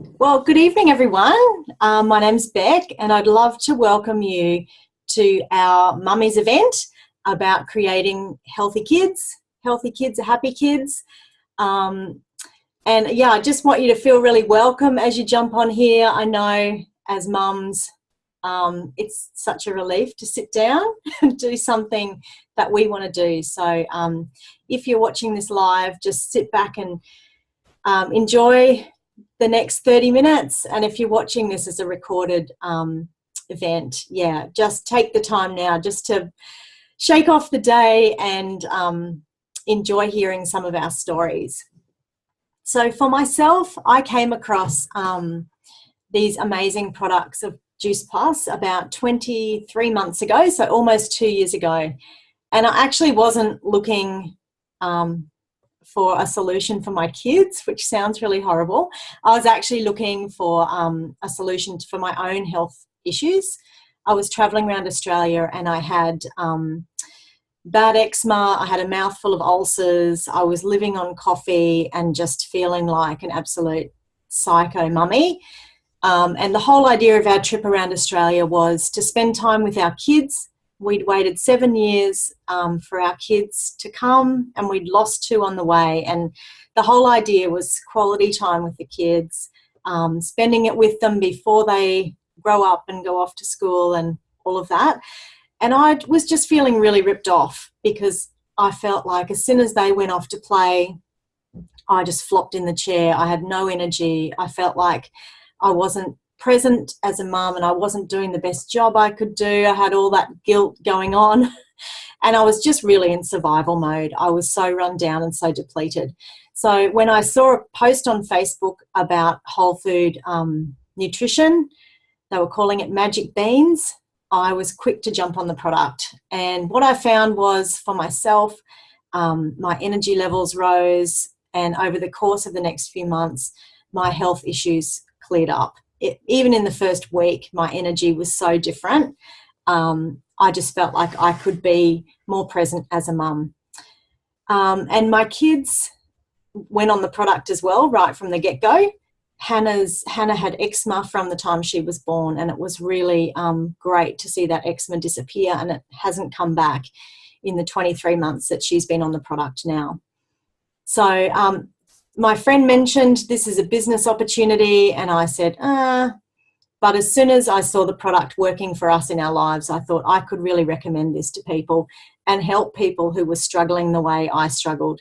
Well, good evening, everyone. My name's Beck, and I'd love to welcome you to our Mummies event about creating healthy kids. Healthy kids are happy kids. Um, and yeah, I just want you to feel really welcome as you jump on here. I know as mums, it's such a relief to sit down and do something that we want to do. So if you're watching this live, just sit back and enjoy the next 30 minutes. And if you're watching this as a recorded event, yeah, just take the time now just to shake off the day and enjoy hearing some of our stories. So for myself, I came across these amazing products of Juice Plus about 23 months ago, so almost 2 years ago. And I actually wasn't looking for a solution for my kids, which sounds really horrible. I was actually looking for a solution for my own health issues. I was traveling around Australia and I had bad eczema, I had a mouthful of ulcers, I was living on coffee and just feeling like an absolute psycho mummy. And the whole idea of our trip around Australia was to spend time with our kids. We'd waited 7 years for our kids to come, and we'd lost 2 on the way. And the whole idea was quality time with the kids, spending it with them before they grow up and go off to school and all of that. And I was just feeling really ripped off because I felt like as soon as they went off to play, I just flopped in the chair. I had no energy. I felt like I wasn't present as a mum and I wasn't doing the best job I could do. I had all that guilt going on and I was just really in survival mode. I was so run down and so depleted. So when I saw a post on Facebook about whole food nutrition, they were calling it Magic Beans, I was quick to jump on the product. And what I found was for myself, my energy levels rose, and over the course of the next few months, my health issues cleared up. Even in the first week, my energy was so different. I just felt like I could be more present as a mum. And my kids went on the product as well, right from the get-go. Hannah had eczema from the time she was born, and it was really great to see that eczema disappear, and it hasn't come back in the 23 months that she's been on the product now. So my friend mentioned this is a business opportunity, and I said, but as soon as I saw the product working for us in our lives, I thought I could really recommend this to people and help people who were struggling the way I struggled.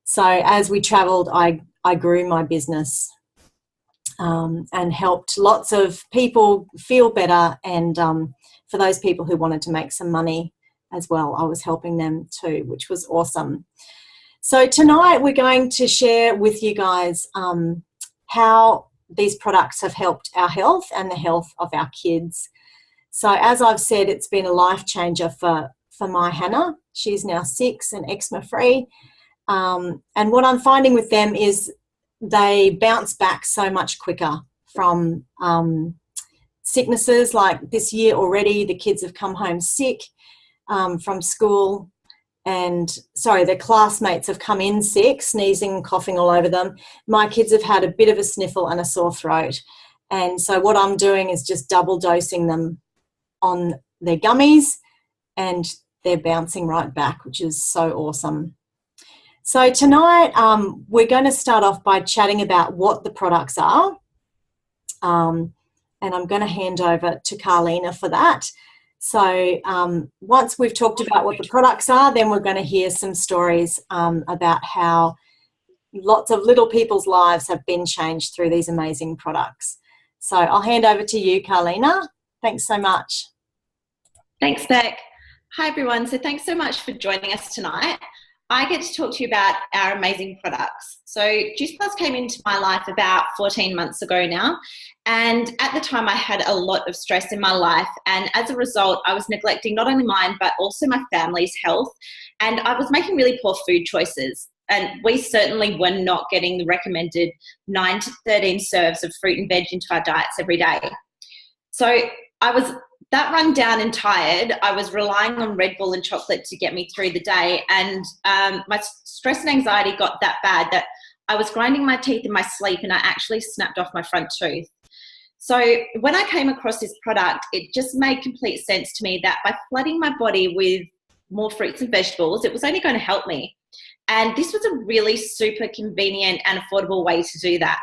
So as we travelled, I grew my business and helped lots of people feel better, and for those people who wanted to make some money as well, I was helping them too, which was awesome. So tonight we're going to share with you guys how these products have helped our health and the health of our kids. So as I've said, it's been a life changer for my Hannah. She's now 6 and eczema free. And what I'm finding with them is they bounce back so much quicker from sicknesses. Like this year already, the kids have come home sick from school. And their classmates have come in sick, sneezing, coughing all over them. My kids have had a bit of a sniffle and a sore throat. And so what I'm doing is just double dosing them on their gummies, and they're bouncing right back, which is so awesome. So tonight we're going to start off by chatting about what the products are. And I'm going to hand over to Carlina for that. So once we've talked about what the products are, then we're going to hear some stories about how lots of little people's lives have been changed through these amazing products. So I'll hand over to you, Carlina. Thanks so much. Thanks, Beck. Hi, everyone. So thanks so much for joining us tonight. I get to talk to you about our amazing products. So Juice Plus came into my life about 14 months ago now. And at the time I had a lot of stress in my life. And as a result, I was neglecting not only mine, but also my family's health. And I was making really poor food choices. And we certainly were not getting the recommended 9 to 13 serves of fruit and veg into our diets every day. So I was that run down and tired. I was relying on Red Bull and chocolate to get me through the day. And my stress and anxiety got that bad that I was grinding my teeth in my sleep and I actually snapped off my front tooth. So when I came across this product, it just made complete sense to me that by flooding my body with more fruits and vegetables, it was only going to help me. And this was a really super convenient and affordable way to do that.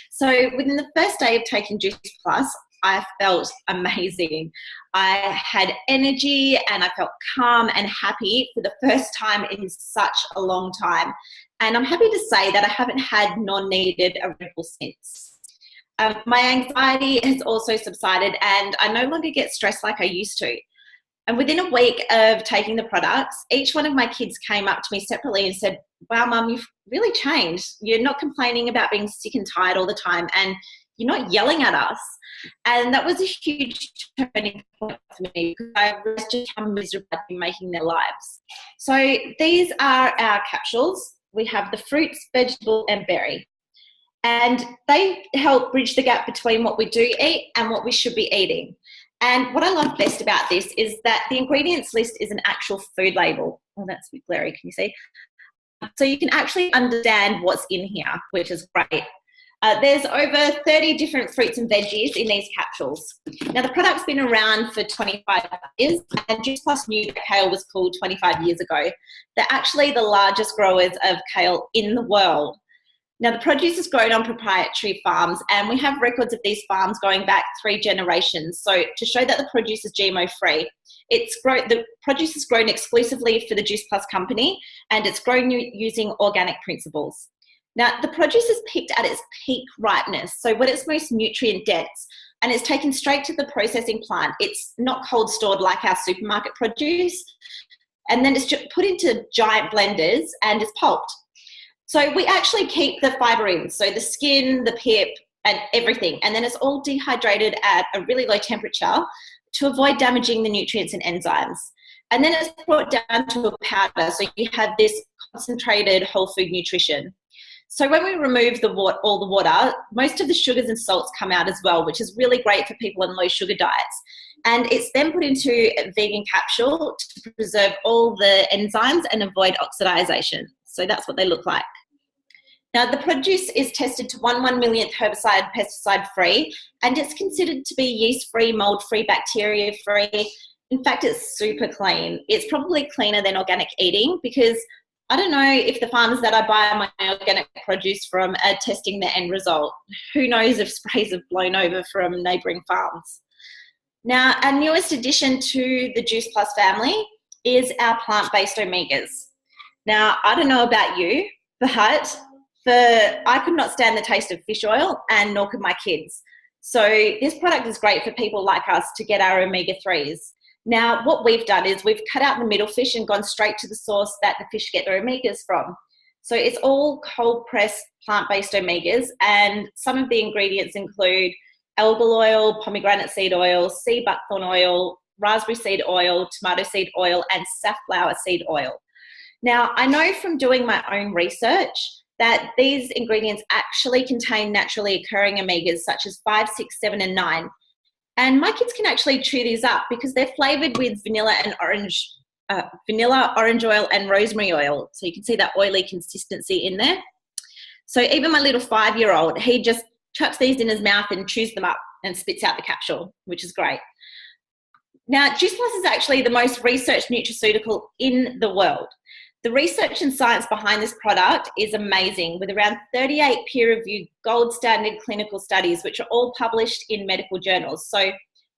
So within the first day of taking Juice Plus, I felt amazing. I had energy and I felt calm and happy for the first time in such a long time. And I'm happy to say that I haven't had non-needed a wrinkle since. My anxiety has also subsided and I no longer get stressed like I used to. And within a week of taking the products, each one of my kids came up to me separately and said, wow, Mum, you've really changed. You're not complaining about being sick and tired all the time and you're not yelling at us. And that was a huge turning point for me because I realized just how miserable I've been making their lives. So these are our capsules. We have the fruits, vegetable and berry. And they help bridge the gap between what we do eat and what we should be eating. And what I love best about this is that the ingredients list is an actual food label. Oh, that's a bit blurry, can you see? So you can actually understand what's in here, which is great. There's over 30 different fruits and veggies in these capsules. Now, the product's been around for 25 years, and Juice Plus knew that kale was cool 25 years ago. They're actually the largest growers of kale in the world. Now, the produce is grown on proprietary farms, and we have records of these farms going back 3 generations. So to show that the produce is GMO-free, the produce is grown exclusively for the Juice Plus company, and it's grown using organic principles. Now, the produce is picked at its peak ripeness, so when it's most nutrient dense, and it's taken straight to the processing plant. It's not cold stored like our supermarket produce, and then it's put into giant blenders and it's pulped. So we actually keep the fibre in, so the skin, the pip, and everything. And then it's all dehydrated at a really low temperature to avoid damaging the nutrients and enzymes. And then it's brought down to a powder, so you have this concentrated whole food nutrition. So when we remove all the water, most of the sugars and salts come out as well, which is really great for people on low sugar diets. And it's then put into a vegan capsule to preserve all the enzymes and avoid oxidization. So that's what they look like. Now, the produce is tested to 1 millionth herbicide, pesticide free, and it's considered to be yeast free, mold free, bacteria free. In fact, it's super clean. It's probably cleaner than organic eating because I don't know if the farmers that I buy my organic produce from are testing the end result. Who knows if sprays have blown over from neighbouring farms. Now, our newest addition to the Juice Plus family is our plant-based omegas. Now, I don't know about you, but I could not stand the taste of fish oil, and nor could my kids. So this product is great for people like us to get our omega-3s. Now, what we've done is we've cut out the middle fish and gone straight to the source that the fish get their omegas from. So it's all cold-pressed plant-based omegas, and some of the ingredients include algal oil, pomegranate seed oil, sea buckthorn oil, raspberry seed oil, tomato seed oil, and safflower seed oil. Now, I know from doing my own research that these ingredients actually contain naturally occurring omegas such as 5, 6, 7, and 9. And my kids can actually chew these up because they're flavored with vanilla, orange oil, and rosemary oil. So you can see that oily consistency in there. So even my little 5-year-old, he just chucks these in his mouth and chews them up and spits out the capsule, which is great. Now, Juice Plus is actually the most researched nutraceutical in the world. The research and science behind this product is amazing, with around 38 peer-reviewed gold standard clinical studies, which are all published in medical journals. So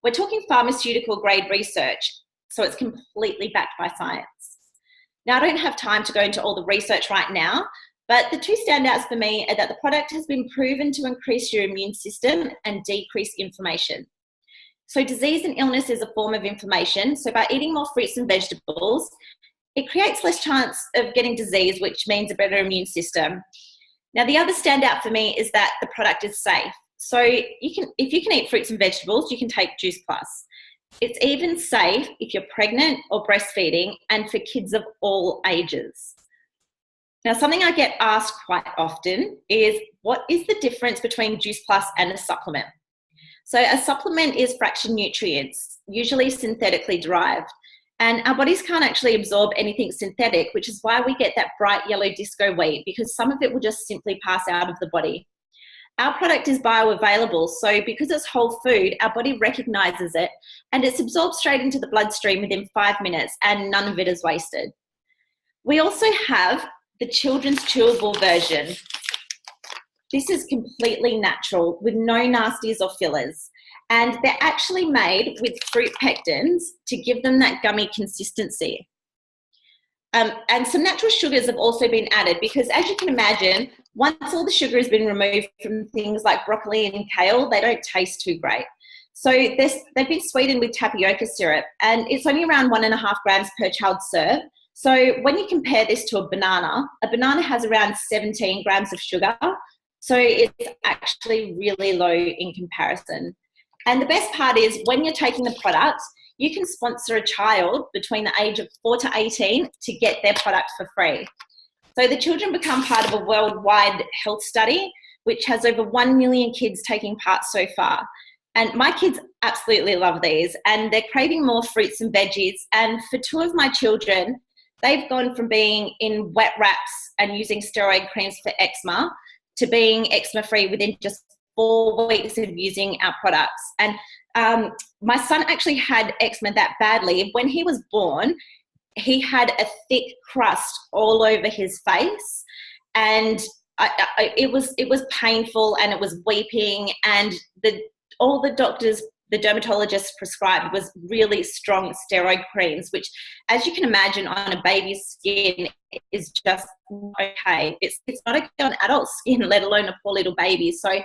we're talking pharmaceutical grade research, so it's completely backed by science. Now, I don't have time to go into all the research right now, but the 2 standouts for me are that the product has been proven to increase your immune system and decrease inflammation. So disease and illness is a form of inflammation. So by eating more fruits and vegetables, it creates less chance of getting disease, which means a better immune system. Now, the other standout for me is that the product is safe. So if you can eat fruits and vegetables, you can take Juice Plus. It's even safe if you're pregnant or breastfeeding, and for kids of all ages. Now, something I get asked quite often is, what is the difference between Juice Plus and a supplement? So a supplement is fraction nutrients, usually synthetically derived. And our bodies can't actually absorb anything synthetic, which is why we get that bright yellow disco weight, because some of it will just simply pass out of the body. Our product is bioavailable, so because it's whole food, our body recognises it and it's absorbed straight into the bloodstream within 5 minutes, and none of it is wasted. We also have the children's chewable version. This is completely natural with no nasties or fillers. And they're actually made with fruit pectins to give them that gummy consistency. And some natural sugars have also been added because, as you can imagine, once all the sugar has been removed from things like broccoli and kale, they don't taste too great. So they've been sweetened with tapioca syrup, and it's only around 1.5 grams per child serve. So when you compare this to a banana has around 17 grams of sugar. So it's actually really low in comparison. And the best part is when you're taking the product, you can sponsor a child between the age of 4 to 18 to get their product for free. So the children become part of a worldwide health study, which has over 1 million kids taking part so far. And my kids absolutely love these, and they're craving more fruits and veggies. And for 2 of my children, they've gone from being in wet wraps and using steroid creams for eczema to being eczema-free within just 4 weeks of using our products. And my son actually had eczema that badly. When he was born, he had a thick crust all over his face, and it was painful, and it was weeping, and all the doctors, the dermatologists prescribed was really strong steroid creams, which, as you can imagine, on a baby's skin is just okay. It's not okay on adult skin, let alone a poor little baby. So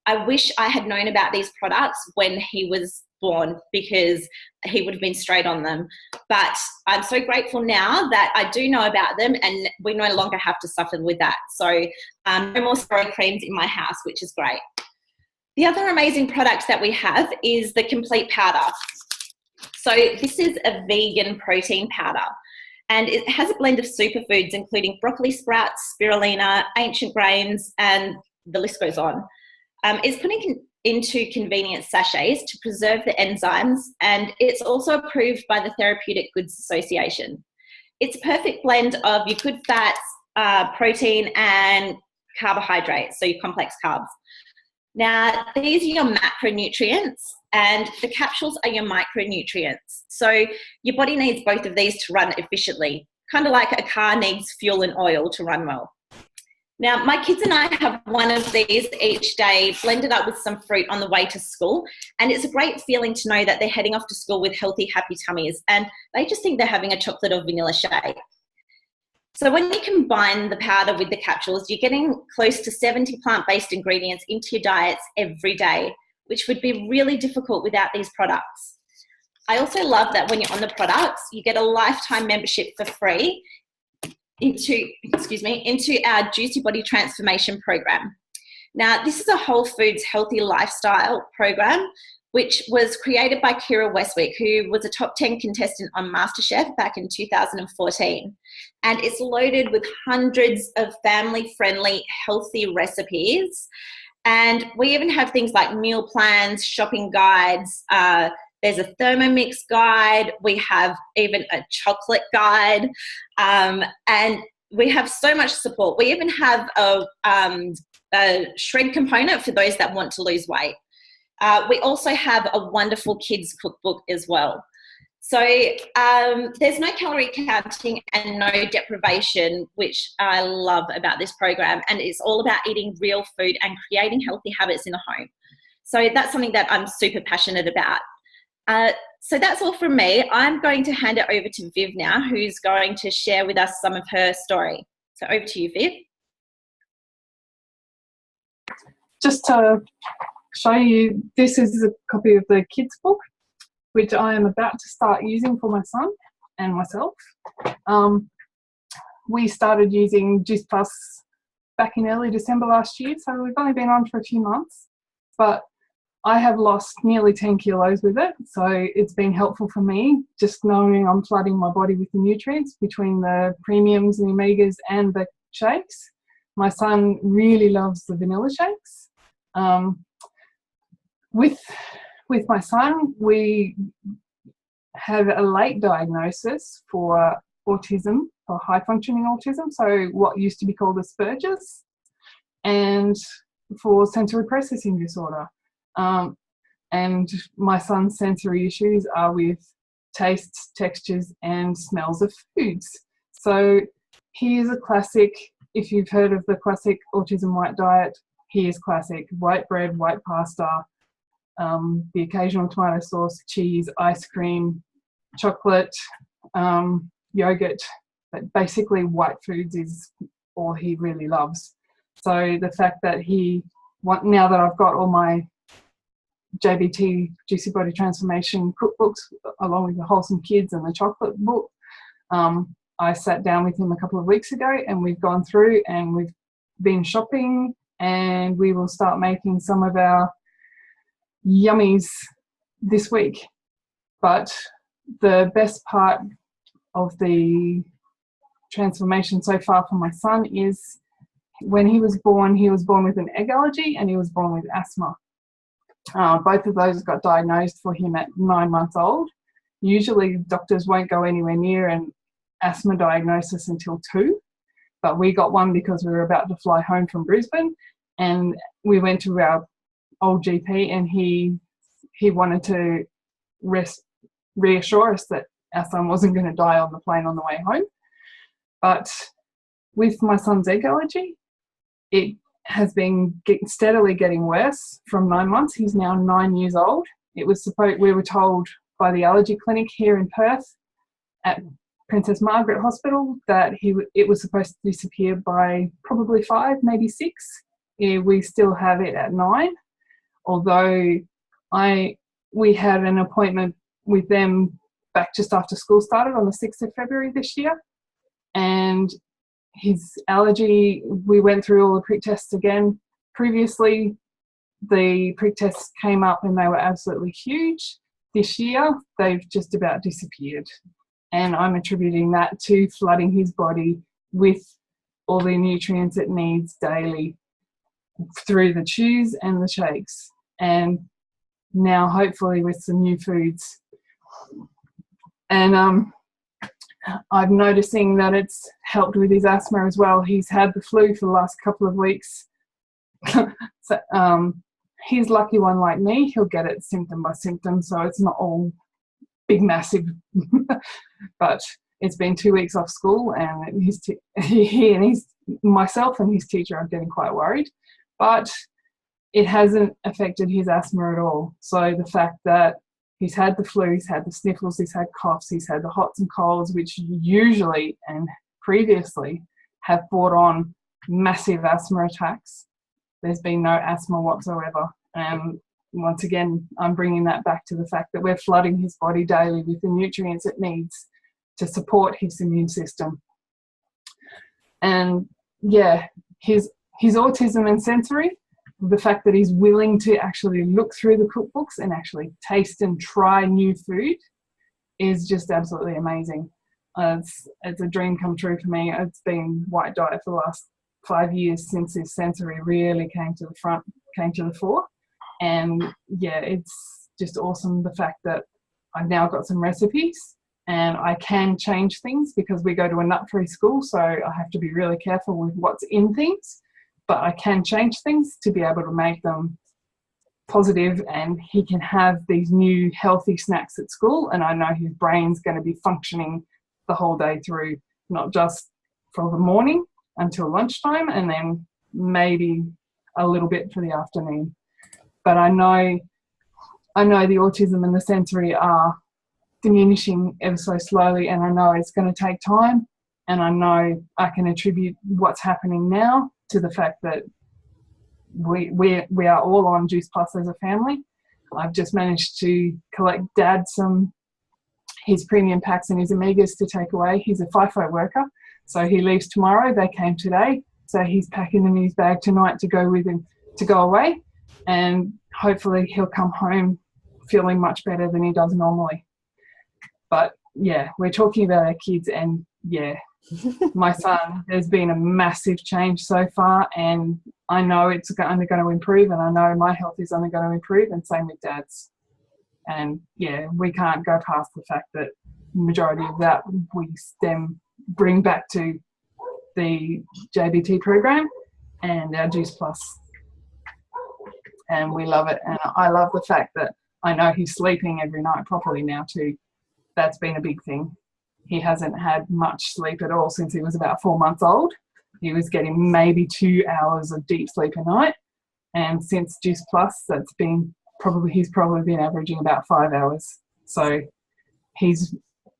I wish I had known about these products when he was born, because he would have been straight on them. But I'm so grateful now that I do know about them, and we no longer have to suffer with that. So no more steroid creams in my house, which is great. The other amazing product that we have is the Complete Powder. So this is a vegan protein powder, and it has a blend of superfoods, including broccoli sprouts, spirulina, ancient grains, and the list goes on. It's put into convenient sachets to preserve the enzymes, and it's also approved by the Therapeutic Goods Association. It's a perfect blend of your good fats, protein, and carbohydrates, so your complex carbs. Now, these are your macronutrients, and the capsules are your micronutrients. So your body needs both of these to run efficiently, kind of like a car needs fuel and oil to run well. Now, my kids and I have one of these each day, blended up with some fruit on the way to school. And it's a great feeling to know that they're heading off to school with healthy, happy tummies. And they just think they're having a chocolate or vanilla shake. So when you combine the powder with the capsules, you're getting close to 70 plant-based ingredients into your diets every day, which would be really difficult without these products. I also love that when you're on the products, you get a lifetime membership for free into our Juicy Body Transformation program. Now, this is a whole foods healthy lifestyle program, which was created by Kira Westwick, who was a top 10 contestant on MasterChef back in 2014. And it's loaded with hundreds of family-friendly, healthy recipes. And we even have things like meal plans, shopping guides, there's a Thermomix guide. We have even a chocolate guide. And we have so much support. We even have a shred component for those that want to lose weight. We also have a wonderful kids cookbook as well. So there's no calorie counting and no deprivation, which I love about this program. And it's all about eating real food and creating healthy habits in the home. So that's something that I'm super passionate about. So that's all from me. I'm going to hand it over to Viv now, who's going to share with us some of her story. So over to you, Viv. Just to show you, this is a copy of the kids book, which I am about to start using for my son and myself. We started using Juice Plus back in early December last year, so we've only been on for a few months, but I have lost nearly 10 kilos with it, so it's been helpful for me just knowing I'm flooding my body with the nutrients between the premiums and the omegas and the shakes. My son really loves the vanilla shakes. With my son, we had a late diagnosis for autism, for high functioning autism, so what used to be called Asperger's, and for sensory processing disorder. And my son's sensory issues are with tastes, textures, and smells of foods. So he is a classic. If you've heard of the classic autism white diet, he is classic. White bread, white pasta, the occasional tomato sauce, cheese, ice cream, chocolate, yogurt. But basically white foods is all he really loves. So the fact that now that I've got all my JBT, Juicy Body Transformation cookbooks, along with the Wholesome Kids and the chocolate book, I sat down with him a couple of weeks ago and we've gone through and we've been shopping, and we will start making some of our yummies this week. But the best part of the transformation so far for my son is when he was born with an egg allergy and he was born with asthma. Both of those got diagnosed for him at 9 months old. Usually doctors won't go anywhere near an asthma diagnosis until 2, but we got one because we were about to fly home from Brisbane, and we went to our old GP, and he wanted to reassure us that our son wasn't going to die on the plane on the way home. But with my son's egg allergy, it has been steadily getting worse from 9 months. He's now 9 years old. We were told by the allergy clinic here in Perth at Princess Margaret Hospital that it was supposed to disappear by probably 5, maybe 6. We still have it at 9, although we had an appointment with them back just after school started on the 6th of February this year, and his allergy, we went through all the prick tests again. Previously, the prick tests came up and they were absolutely huge. This year, they've just about disappeared. And I'm attributing that to flooding his body with all the nutrients it needs daily through the chews and the shakes. And now, hopefully, with some new foods. And I'm noticing that it's helped with his asthma as well. He's had the flu for the last couple of weeks. So he's lucky one like me. He'll get it symptom by symptom, so it's not all big, massive. But it's been 2 weeks off school, and myself and his teacher are getting quite worried. But it hasn't affected his asthma at all. So the fact that he's had the flu, he's had the sniffles, he's had coughs, he's had the hots and colds, which usually and previously have brought on massive asthma attacks. There's been no asthma whatsoever. And once again, I'm bringing that back to the fact that we're flooding his body daily with the nutrients it needs to support his immune system. And yeah, his autism and sensory, the fact that he's willing to actually look through the cookbooks and actually taste and try new food is just absolutely amazing. It's a dream come true for me. It's been white diet for the last 5 years since his sensory really came to the fore. And yeah, it's just awesome the fact that I've now got some recipes and I can change things because we go to a nut-free school, so I have to be really careful with what's in things. But I can change things to be able to make them positive, and he can have these new healthy snacks at school, and I know his brain's going to be functioning the whole day through, not just from the morning until lunchtime and then maybe a little bit for the afternoon. But I know the autism and the sensory are diminishing ever so slowly, and I know it's going to take time, and I know I can attribute what's happening now to the fact that we are all on Juice Plus as a family. I've just managed to collect Dad his premium packs and his Omegas to take away. He's a FIFO worker, so he leaves tomorrow. They came today, so he's packing them in his bag tonight to go with him to go away, and hopefully he'll come home feeling much better than he does normally. But yeah, we're talking about our kids, and yeah, my son, there's been a massive change so far, and I know it's only going to improve, and I know my health is only going to improve, and same with Dad's. And yeah, we can't go past the fact that the majority of that we bring back to the JBT program and our Juice Plus, and we love it. And I love the fact that I know he's sleeping every night properly now too. That's been a big thing. He hasn't had much sleep at all since he was about 4 months old. He was getting maybe 2 hours of deep sleep a night, and since Juice Plus, he's probably been averaging about 5 hours. So he's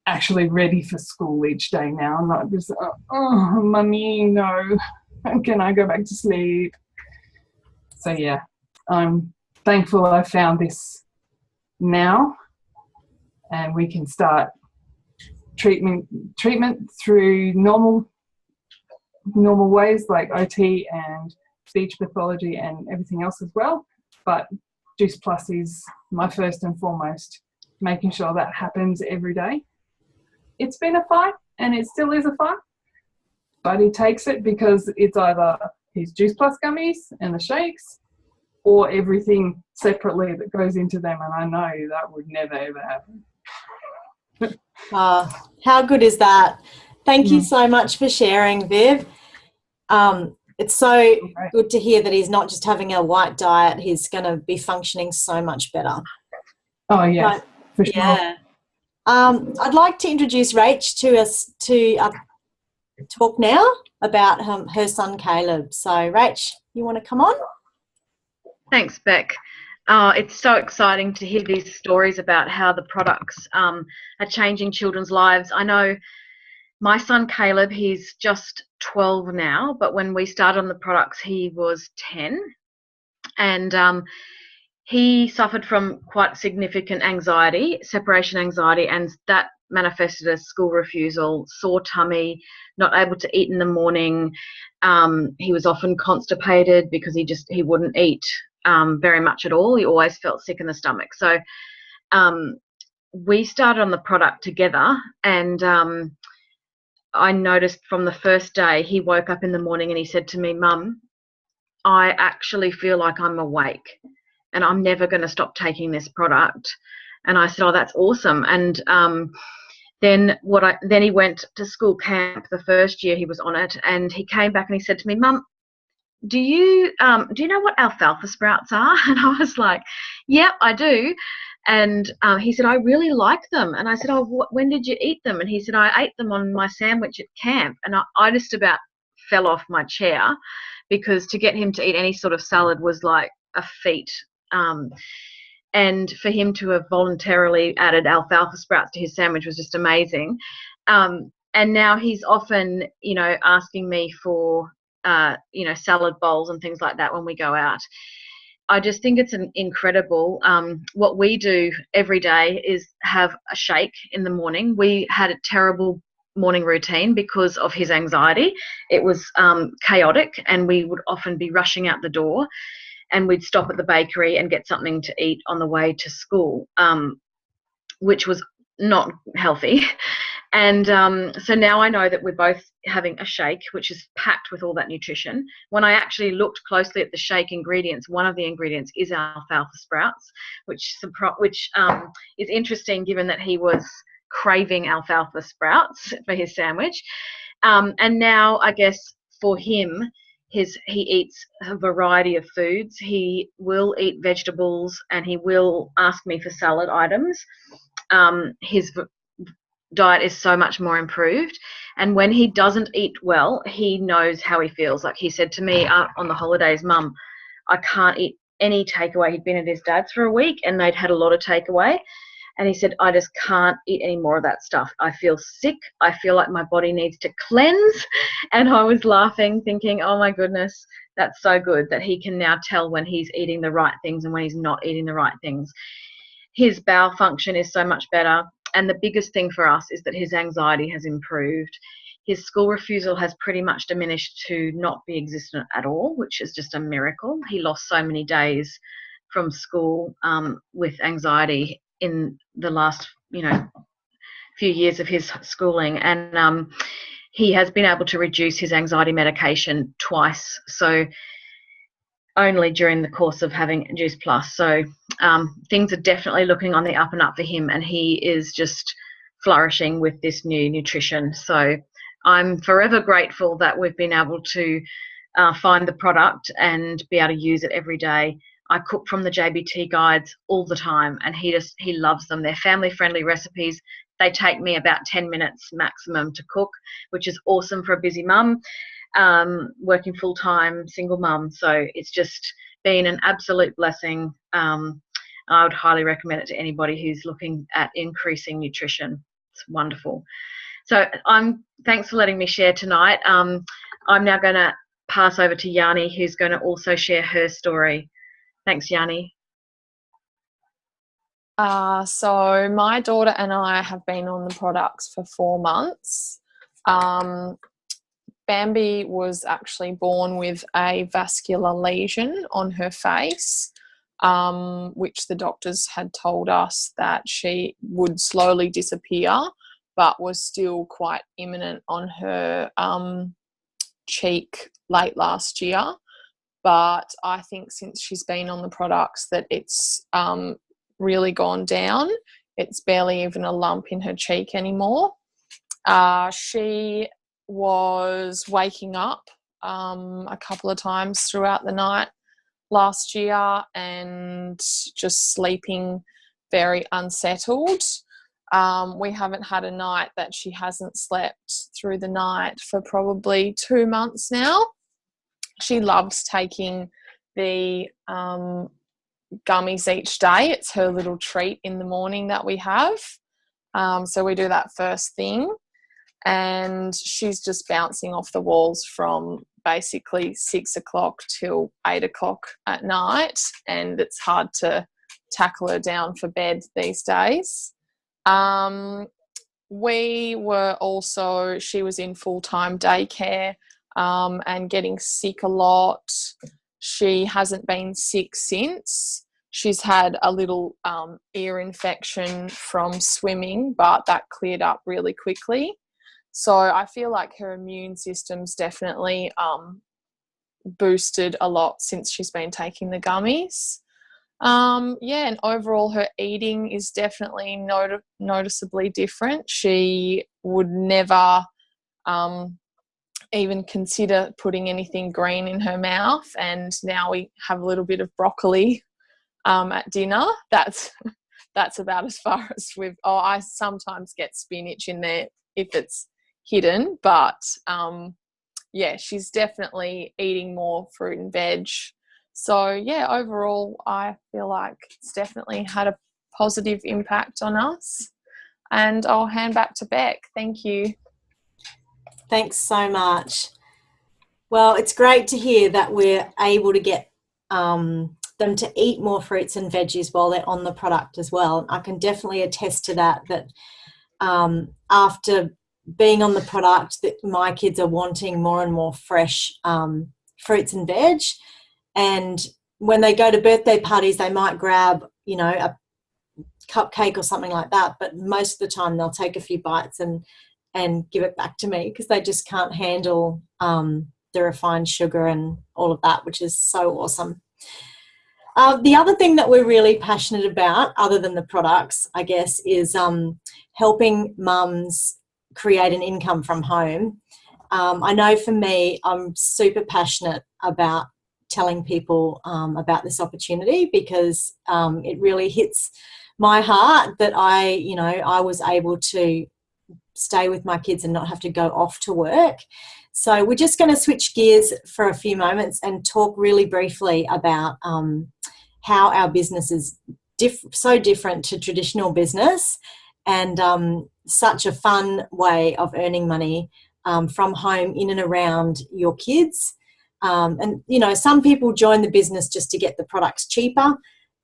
actually ready for school each day now, not just, oh, mummy, no, can I go back to sleep? So yeah, I'm thankful I found this now, and we can start treatment through normal ways like OT and speech pathology and everything else as well. But Juice Plus is my first and foremost, making sure that happens every day. It's been a fight, and it still is a fight, but he takes it because it's either his Juice Plus gummies and the shakes or everything separately that goes into them, and I know that would never ever happen. How good is that? Thank you so much for sharing, Viv. It's so good to hear that he's not just having a white diet, he's going to be functioning so much better. Oh, yeah, for sure. Yeah. I'd like to introduce Rach to us to talk now about her son Caleb. So, Rach, you want to come on? Thanks, Beck. It's so exciting to hear these stories about how the products are changing children's lives. I know my son Caleb, he's just 12 now, but when we started on the products, he was 10. And he suffered from quite significant anxiety, separation anxiety, and that manifested as school refusal, sore tummy, not able to eat in the morning. He was often constipated because he wouldn't eat very much at all. He always felt sick in the stomach. So we started on the product together, and I noticed from the first day he woke up in the morning and he said to me, "Mum, I actually feel like I'm awake and I'm never going to stop taking this product." And I said, "Oh, that's awesome." And then he went to school camp the first year he was on it, and he came back and he said to me, "Mum, do you know what alfalfa sprouts are?" And I was like, "Yep, I do." And he said, "I really like them." And I said, "Oh, when did you eat them?" And he said, "I ate them on my sandwich at camp." And I just about fell off my chair, because to get him to eat any sort of salad was like a feat. And for him to have voluntarily added alfalfa sprouts to his sandwich was just amazing. And now he's often, asking me for, salad bowls and things like that when we go out. I just think it's incredible. What we do every day is have a shake in the morning. We had a terrible morning routine because of his anxiety. It was chaotic, and we would often be rushing out the door, and we'd stop at the bakery and get something to eat on the way to school, which was not healthy. And so now I know that we're both having a shake, which is packed with all that nutrition. When I actually looked closely at the shake ingredients, one of the ingredients is alfalfa sprouts, which is interesting given that he was craving alfalfa sprouts for his sandwich. And now I guess for him, he eats a variety of foods. He will eat vegetables, and he will ask me for salad items. His diet is so much more improved, and when he doesn't eat well, he knows how he feels. Like he said to me on the holidays, "Mum, I can't eat any takeaway." He'd been at his dad's for a week and they'd had a lot of takeaway, and he said, "I just can't eat any more of that stuff. I feel sick. I feel like my body needs to cleanse." And I was laughing, thinking, oh my goodness, that's so good that he can now tell when he's eating the right things and when he's not eating the right things. His bowel function is so much better. And the biggest thing for us is that his anxiety has improved. His school refusal has pretty much diminished to not be existent at all, which is just a miracle. He lost so many days from school with anxiety in the last, few years of his schooling. And he has been able to reduce his anxiety medication twice. So only during the course of having Juice Plus. So things are definitely looking on the up and up for him, and he is just flourishing with this new nutrition. So I'm forever grateful that we've been able to find the product and be able to use it every day. I cook from the JBT guides all the time, and he loves them. They're family-friendly recipes. They take me about 10 minutes maximum to cook, which is awesome for a busy mum, working full-time, single mum. So it's just been an absolute blessing. I would highly recommend it to anybody who's looking at increasing nutrition. It's wonderful. So thanks for letting me share tonight. I'm now going to pass over to Yanni, who's going to also share her story. Thanks, Yanni. So my daughter and I have been on the products for 4 months. Bambi was actually born with a vascular lesion on her face, which the doctors had told us that she would slowly disappear, but was still quite imminent on her cheek late last year. But I think since she's been on the products that it's really gone down. It's barely even a lump in her cheek anymore. She was waking up a couple of times throughout the night last year and just sleeping very unsettled. We haven't had a night that she hasn't slept through the night for probably 2 months now. She loves taking the gummies each day. It's her little treat in the morning that we have. So we do that first thing. And she's just bouncing off the walls from basically 6 o'clock till 8 o'clock at night. And it's hard to tackle her down for bed these days. She was in full-time daycare and getting sick a lot. She hasn't been sick since. She's had a little ear infection from swimming, but that cleared up really quickly. So I feel like her immune system's definitely boosted a lot since she's been taking the gummies. And overall her eating is definitely noticeably different. She would never even consider putting anything green in her mouth, and now we have a little bit of broccoli at dinner. That's about as far as I sometimes get spinach in there if it's hidden, but she's definitely eating more fruit and veg. So overall I feel like it's definitely had a positive impact on us. And I'll hand back to Beck. Thank you. Thanks so much. Well, it's great to hear that we're able to get them to eat more fruits and veggies while they're on the product as well. I can definitely attest to that after being on the product, that my kids are wanting more and more fresh fruits and veg. And when they go to birthday parties, they might grab, a cupcake or something like that. But most of the time they'll take a few bites and give it back to me because they just can't handle the refined sugar and all of that, which is so awesome. The other thing that we're really passionate about, other than the products, I guess, is helping mums create an income from home. I know for me, I'm super passionate about telling people about this opportunity because it really hits my heart that I was able to stay with my kids and not have to go off to work. So we're just going to switch gears for a few moments and talk really briefly about how our business is so different to traditional business, and such a fun way of earning money from home in and around your kids. Some people join the business just to get the products cheaper.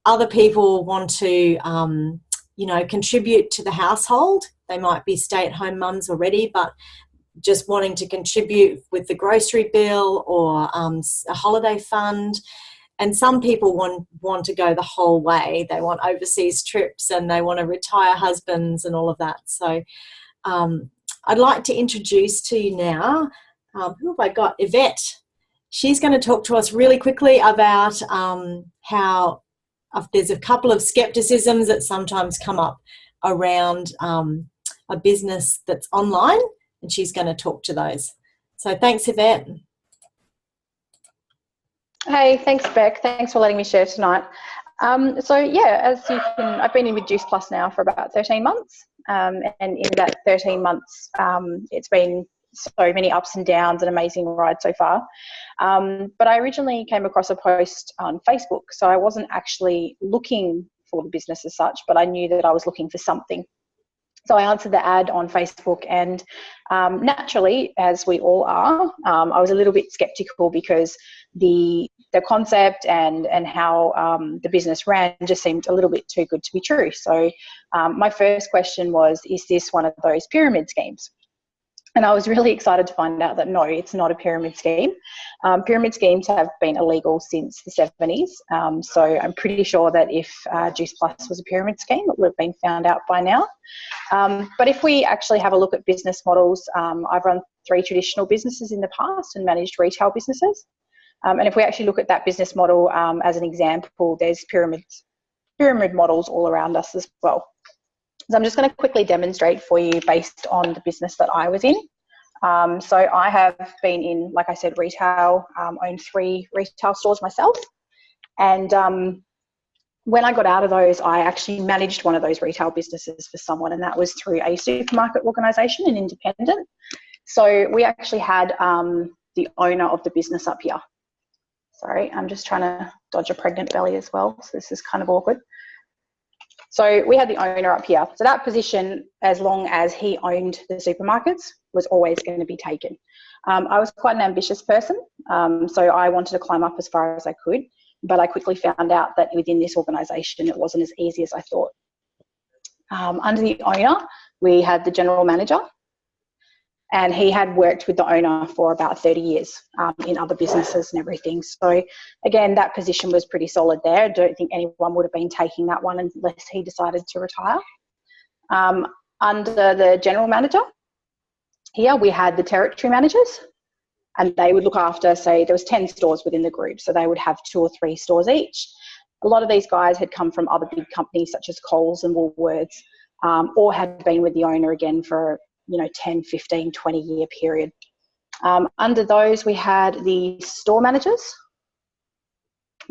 Other people want to, contribute to the household. They might be stay-at-home mums already, but just wanting to contribute with the grocery bill or a holiday fund. And some people want to go the whole way. They want overseas trips and they want to retire husbands and all of that. So I'd like to introduce to you now, who have I got? Yvette. She's going to talk to us really quickly about how there's a couple of skepticisms that sometimes come up around a business that's online, and she's going to talk to those. So thanks, Yvette. Hey, thanks, Beck. Thanks for letting me share tonight. So yeah, as you can, I've been in with Juice Plus now for about 13 months. And in that 13 months, it's been so many ups and downs, an amazing ride so far. But I originally came across a post on Facebook, so I wasn't actually looking for the business as such, but I knew that I was looking for something. So I answered the ad on Facebook, and naturally, as we all are, I was a little bit skeptical because the concept and how the business ran just seemed a little bit too good to be true. So my first question was, is this one of those pyramid schemes? And I was really excited to find out that no, it's not a pyramid scheme. Pyramid schemes have been illegal since the 70s. So I'm pretty sure that if Juice Plus was a pyramid scheme, it would have been found out by now. But if we actually have a look at business models, I've run 3 traditional businesses in the past and managed retail businesses. And if we actually look at that business model as an example, there's pyramid models all around us as well. So I'm just going to quickly demonstrate for you based on the business that I was in. So I have been in, like I said, retail, owned 3 retail stores myself. And when I got out of those, I actually managed one of those retail businesses for someone, and that was through a supermarket organisation, an independent. So we actually had the owner of the business up here. Sorry, I'm just trying to dodge a pregnant belly as well, so this is kind of awkward. So we had the owner up here. So that position, as long as he owned the supermarkets, was always going to be taken. I was quite an ambitious person, so I wanted to climb up as far as I could, but I quickly found out that within this organisation, it wasn't as easy as I thought. Under the owner, we had the general manager, and he had worked with the owner for about 30 years in other businesses and everything. So again, that position was pretty solid there. I don't think anyone would have been taking that one unless he decided to retire. Under the general manager, here we had the territory managers, and they would look after, say, there was 10 stores within the group, so they would have 2 or 3 stores each. A lot of these guys had come from other big companies such as Coles and Woolworths, or had been with the owner again for 10, 15, 20-year period. Under those, we had the store managers.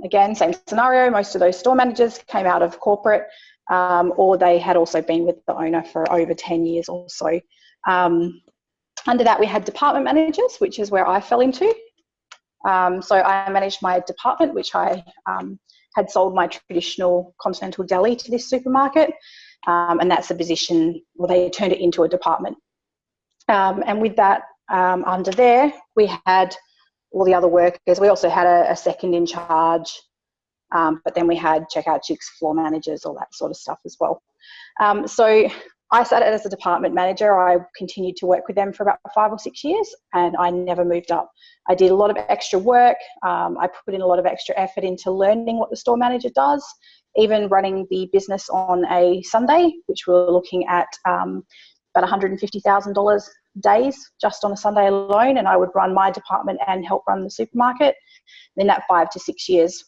Again, same scenario. Most of those store managers came out of corporate, or they had also been with the owner for over 10 years or so. Under that, we had department managers, which is where I fell into. So I managed my department, which I had sold my traditional continental deli to this supermarket. And that's the position, well, they turned it into a department. And with that, under there, we had all the other workers. We also had a second in charge, but then we had checkout chicks, floor managers, all that sort of stuff as well. So I started as a department manager. I continued to work with them for about 5 or 6 years, and I never moved up. I did a lot of extra work. I put in a lot of extra effort into learning what the store manager does, even running the business on a Sunday, which we were looking at about $150,000 days just on a Sunday alone, and I would run my department and help run the supermarket. In that 5 to 6 years,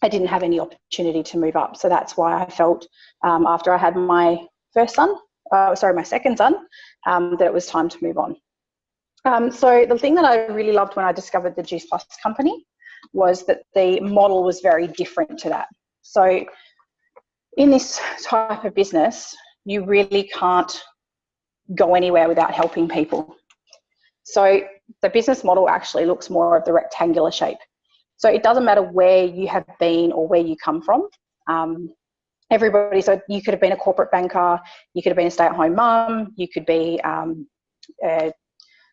I didn't have any opportunity to move up. So that's why I felt after I had my my second son, that it was time to move on. So the thing that I really loved when I discovered the Juice Plus company was that the model was very different to that. So in this type of business, you really can't go anywhere without helping people. So the business model actually looks more of the rectangular shape. So it doesn't matter where you have been or where you come from. Everybody, so you could have been a corporate banker, you could have been a stay-at-home mum, you could be a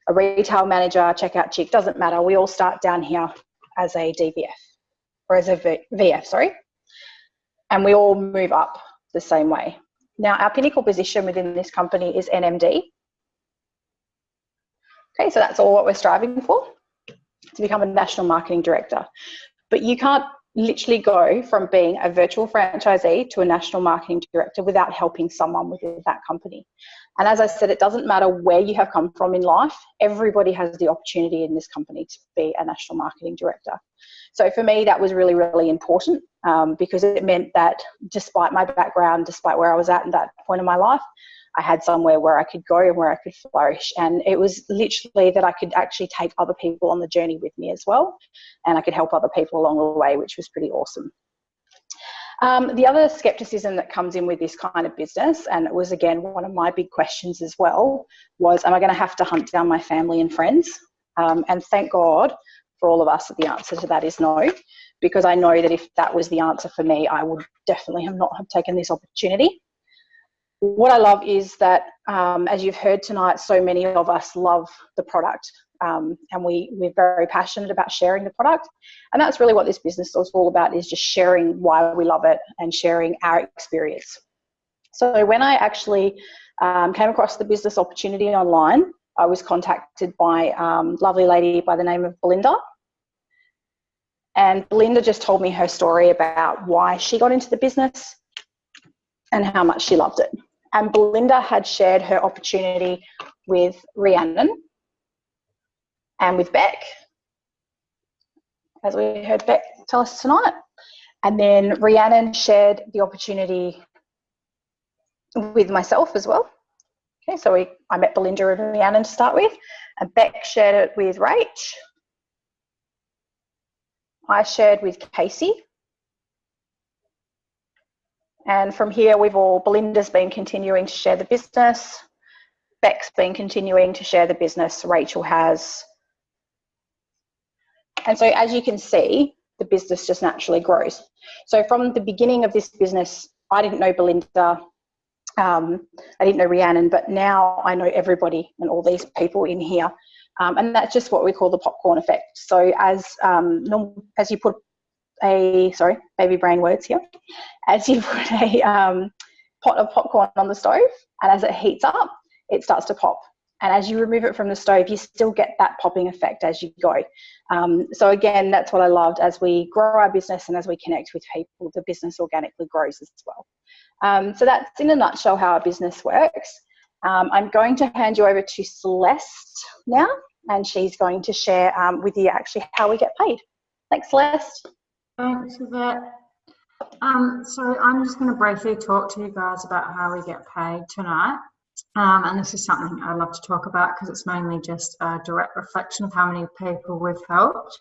retail manager, checkout chick, doesn't matter. We all start down here as a DVF, or as a VF, sorry. And we all move up the same way. Now, our pinnacle position within this company is NMD. Okay, so that's all what we're striving for, to become a national marketing director. But you can't literally go from being a virtual franchisee to a national marketing director without helping someone within that company. And as I said, it doesn't matter where you have come from in life. Everybody has the opportunity in this company to be a national marketing director. So for me, that was really, really important, because it meant that despite my background, despite where I was at that point in my life, I had somewhere where I could go and where I could flourish. And it was literally that I could actually take other people on the journey with me as well. And I could help other people along the way, which was pretty awesome. The other skepticism that comes in with this kind of business, and it was again one of my big questions as well, was, am I going to have to hunt down my family and friends? And thank God for all of us that the answer to that is no, because I know that if that was the answer for me, I would definitely not have taken this opportunity. What I love is that, as you've heard tonight, so many of us love the product, and we're very passionate about sharing the product. And that's really what this business is all about, is just sharing why we love it and sharing our experience. So when I actually came across the business opportunity online, I was contacted by a lovely lady by the name of Belinda. And Belinda just told me her story about why she got into the business and how much she loved it. And Belinda had shared her opportunity with Rhiannon and with Beck, as we heard Beck tell us tonight. And then Rhiannon shared the opportunity with myself as well. Okay, so I met Belinda and Rhiannon to start with, and Beck shared it with Rach. I shared with Casey. And from here, Belinda's been continuing to share the business. Beck's been continuing to share the business. Rachel has. And so as you can see, the business just naturally grows. So from the beginning of this business, I didn't know Belinda. I didn't know Rhiannon, but now I know everybody and all these people in here. And that's just what we call the popcorn effect. So as you put baby brain words here. As you put a pot of popcorn on the stove, and as it heats up, it starts to pop. And as you remove it from the stove, you still get that popping effect as you go. So again, that's what I loved. As we grow our business and as we connect with people, the business organically grows as well. So that's in a nutshell how our business works. I'm going to hand you over to Celeste now, and she's going to share with you actually how we get paid. Thanks, Celeste. Thanks for that. So I'm just going to briefly talk to you guys about how we get paid tonight. And this is something I love to talk about because it's mainly just a direct reflection of how many people we've helped.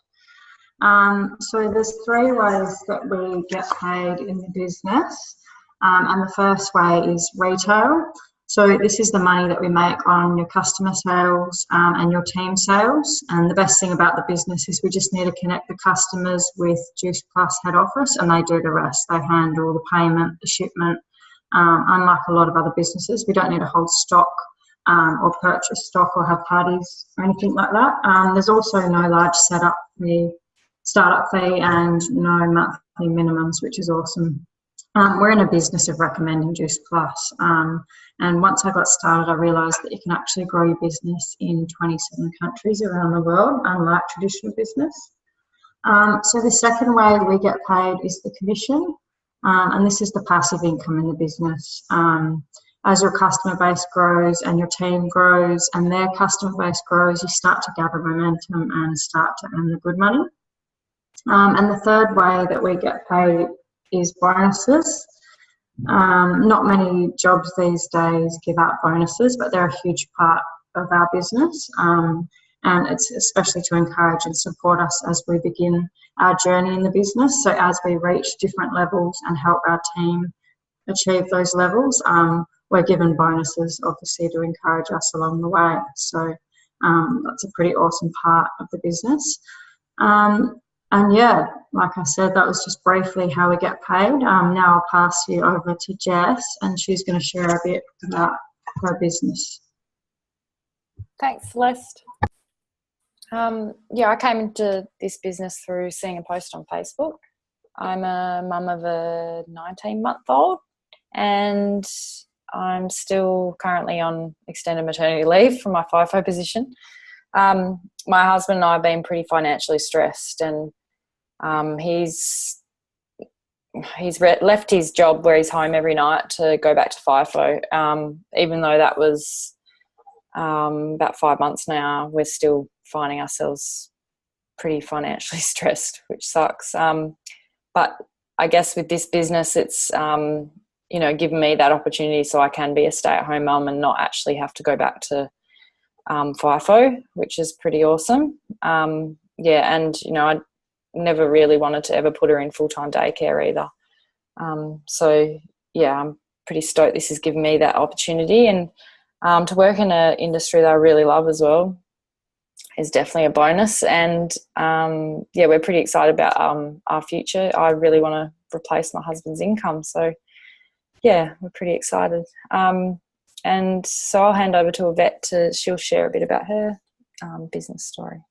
So there's 3 ways that we get paid in the business. And the first way is retail. So this is the money that we make on your customer sales and your team sales. And the best thing about the business is we just need to connect the customers with Juice Plus head office, and they do the rest. They handle the payment, the shipment. Unlike a lot of other businesses, we don't need to hold stock or purchase stock or have parties or anything like that. There's also no large startup fee and no monthly minimums, which is awesome. We're in a business of recommending Juice Plus. And once I got started, I realised that you can actually grow your business in 27 countries around the world, unlike traditional business. So the second way we get paid is the commission. And this is the passive income in the business. As your customer base grows and your team grows and their customer base grows, you start to gather momentum and start to earn the good money. And the third way that we get paid is bonuses. Not many jobs these days give out bonuses, but they're a huge part of our business. And it's especially to encourage and support us as we begin our journey in the business. So as we reach different levels and help our team achieve those levels, we're given bonuses, obviously, to encourage us along the way. So that's a pretty awesome part of the business. And yeah, like I said, that was just briefly how we get paid. Now I'll pass you over to Jess, and she's going to share a bit about her business. Thanks, Celeste. I came into this business through seeing a post on Facebook. I'm a mum of a 19-month-old, and I'm still currently on extended maternity leave from my FIFO position. My husband and I have been pretty financially stressed, and he's left his job where he's home every night to go back to FIFO. Even though that was about 5 months now, we're still finding ourselves pretty financially stressed, which sucks. But I guess with this business, it's given me that opportunity so I can be a stay-at-home mum and not actually have to go back to FIFO, which is pretty awesome. And I never really wanted to ever put her in full-time daycare either. I'm pretty stoked this has given me that opportunity, and to work in an industry that I really love as well is definitely a bonus. And we're pretty excited about our future. I really want to replace my husband's income, so yeah, we're pretty excited. And so I'll hand over to Yvette she'll share a bit about her business story.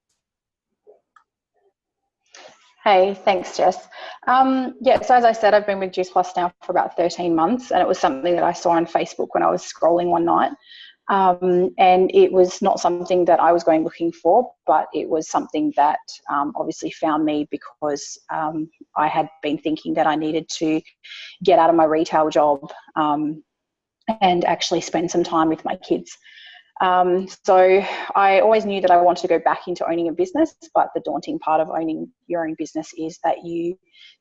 Hey, thanks, Jess. So as I said, I've been with Juice Plus now for about 13 months, and it was something that I saw on Facebook when I was scrolling one night. And it was not something that I was going looking for, but it was something that obviously found me because I had been thinking that I needed to get out of my retail job and actually spend some time with my kids. So I always knew that I wanted to go back into owning a business, but the daunting part of owning your own business is that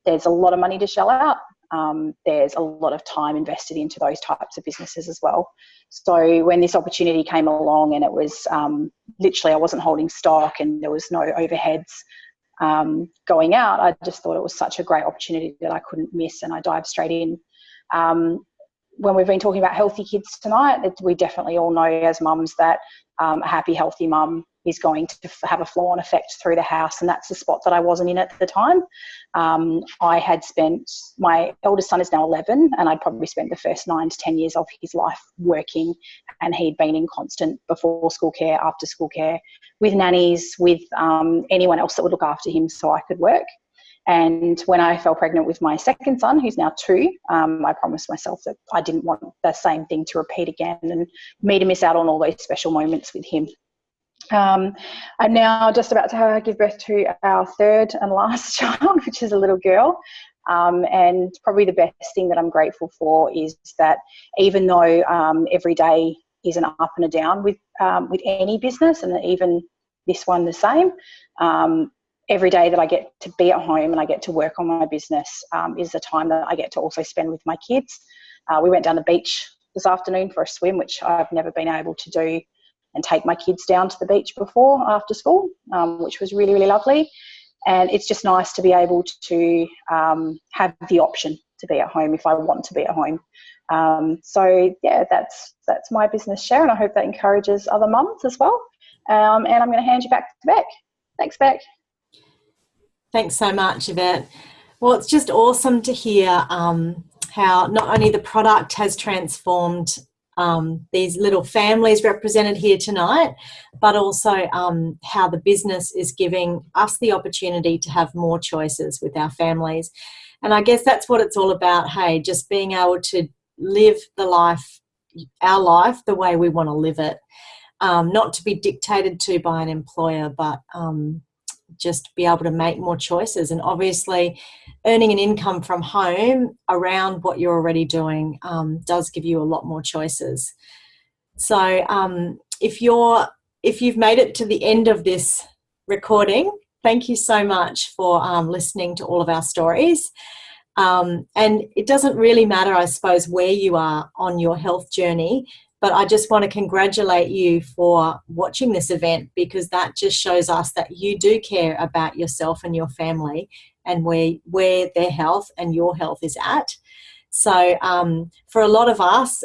there's a lot of money to shell out. There's a lot of time invested into those types of businesses as well. So when this opportunity came along, and it was literally I wasn't holding stock and there was no overheads going out, I just thought it was such a great opportunity that I couldn't miss, and I dived straight in. When we've been talking about healthy kids tonight, we definitely all know as mums that a happy, healthy mum is going to have a flow-on effect through the house, and that's the spot that I wasn't in at the time. I had spent, my eldest son is now 11, and I'd probably spent the first 9 to 10 years of his life working, and he'd been in constant before school care, after school care, with nannies, with anyone else that would look after him so I could work. And when I fell pregnant with my second son, who's now 2, I promised myself that I didn't want the same thing to repeat again, and me to miss out on all those special moments with him. I'm now just about to give birth to our third and last child, which is a little girl. And probably the best thing that I'm grateful for is that even though every day is an up and a down with any business, and even this one the same, every day that I get to be at home and I get to work on my business is the time that I get to also spend with my kids. We went down the beach this afternoon for a swim, which I've never been able to do, and take my kids down to the beach before after school, which was really, really lovely. And it's just nice to be able to have the option to be at home if I want to be at home. That's my business share, and I hope that encourages other mums as well. And I'm going to hand you back to Beck. Thanks, Beck. Thanks so much, Yvette. Well, it's just awesome to hear how not only the product has transformed these little families represented here tonight, but also how the business is giving us the opportunity to have more choices with our families. And I guess that's what it's all about, hey, just being able to live our life the way we want to live it, not to be dictated to by an employer, but just be able to make more choices. And obviously earning an income from home around what you're already doing does give you a lot more choices. So if you've made it to the end of this recording, thank you so much for listening to all of our stories. And it doesn't really matter, I suppose, where you are on your health journey, but I just want to congratulate you for watching this event, because that just shows us that you do care about yourself and your family and where their health and your health is at. So for a lot of us,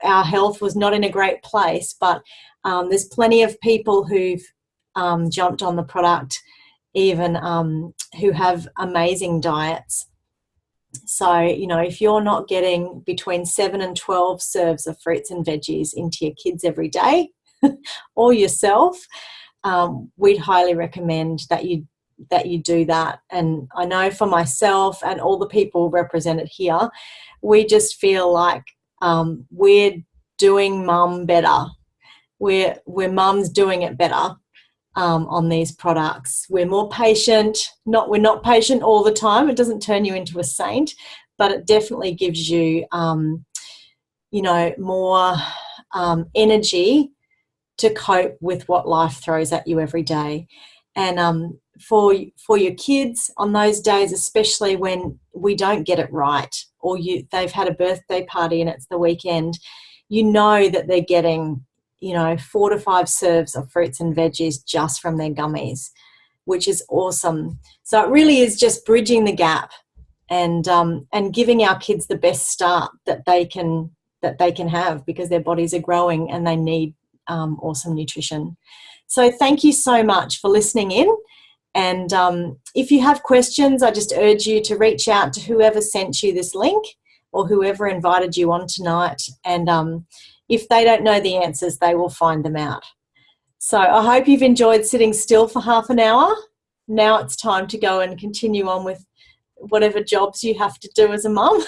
our health was not in a great place, but there's plenty of people who've jumped on the product, even who have amazing diets. So, if you're not getting between 7 and 12 serves of fruits and veggies into your kids every day or yourself, we'd highly recommend that you do that. And I know for myself and all the people represented here, we just feel like we're doing mum better. We're mums doing it better. on these products. We're more patient. We're not patient all the time. It doesn't turn you into a saint, but it definitely gives you, more energy to cope with what life throws at you every day. And for your kids on those days, especially when we don't get it right, or they've had a birthday party and it's the weekend, you know that they're getting 4 to 5 serves of fruits and veggies just from their gummies, which is awesome. So it really is just bridging the gap and giving our kids the best start that they can have, because their bodies are growing and they need awesome nutrition. So thank you so much for listening in. And if you have questions, I just urge you to reach out to whoever sent you this link or whoever invited you on tonight. And if they don't know the answers, they will find them out. So I hope you've enjoyed sitting still for half an hour. Now it's time to go and continue on with whatever jobs you have to do as a mum.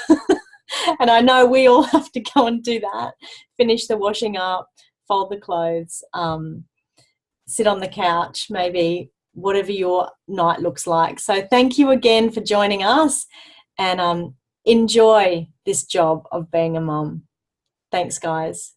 And I know we all have to go and do that, finish the washing up, fold the clothes, sit on the couch, maybe whatever your night looks like. So thank you again for joining us, and enjoy this job of being a mum. Thanks, guys.